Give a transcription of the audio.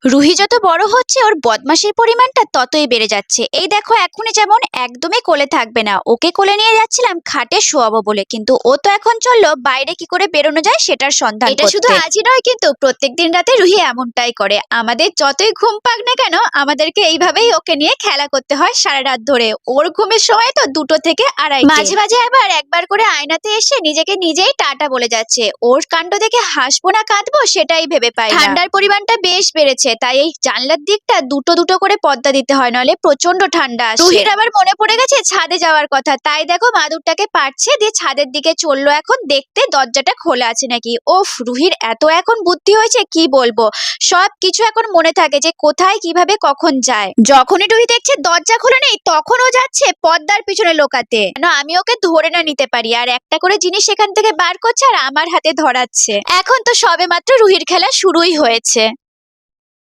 রুহি যত বড় হচ্ছে ওর বদমাশির পরিমাণটা ততই বেড়ে যাচ্ছে। এই দেখো এখনই যেমন একদমই কোলে থাকবে না, ওকে কোলে নিয়ে যাচ্ছিলাম খাটে শোয়াবো বলে, কিন্তু ও তো এখন চললো বাইরে কি করে বেরোনো যায় সেটার সন্ধান করতে। এটা শুধু আজই নয়, কিন্তু প্রত্যেকদিন রাতে রুহি এমনটাই করে। আমাদের যতই ঘুম পাক না কেন, আমাদেরকে এইভাবেই ওকে নিয়ে খেলা করতে হয় সারা রাত ধরে। ওর ঘুমের সময় তো 2টো থেকে 2:30। মাঝে মাঝে আবার একবার করে আয়নাতে এসে নিজেকে নিজেই টাটা বলে যাচ্ছে। ওর কাণ্ড দেখে হাসবো না কাঁদবো সেটাই ভেবে পাই না। ঠান্ডার পরিমাণটা বেশ বেড়েছে, তাই এই জানলার দিকটা দুটো দুটো করে পর্দা দিতে হয়, নলে প্রচন্ড ঠান্ডা আসে। রুহির আবার মনে পড়ে গেছে ছাদে যাওয়ার কথা, তাই দেখো মাদুরটাকে পারছে দিয়ে ছাদের দিকে চললো এখন দেখতে দরজাটা খোলা আছে নাকি। ওফ, রুহির এত এখন বুদ্ধি হয়েছে কি বলবো। সব কিছু এখন মনে থাকে যে কোথায় কিভাবে কখন যায়। যখনই রুহি দেখছে দরজা খোলা নেই, তখন ও যাচ্ছে পর্দার পিছনে লোকাতে, কেন আমি ওকে ধরে না নিতে পারি। আর একটা করে জিনিস সেখান থেকে বার করছে আর আমার হাতে ধরাচ্ছে। এখন তো সবে মাত্র রুহির খেলা শুরুই হয়েছে।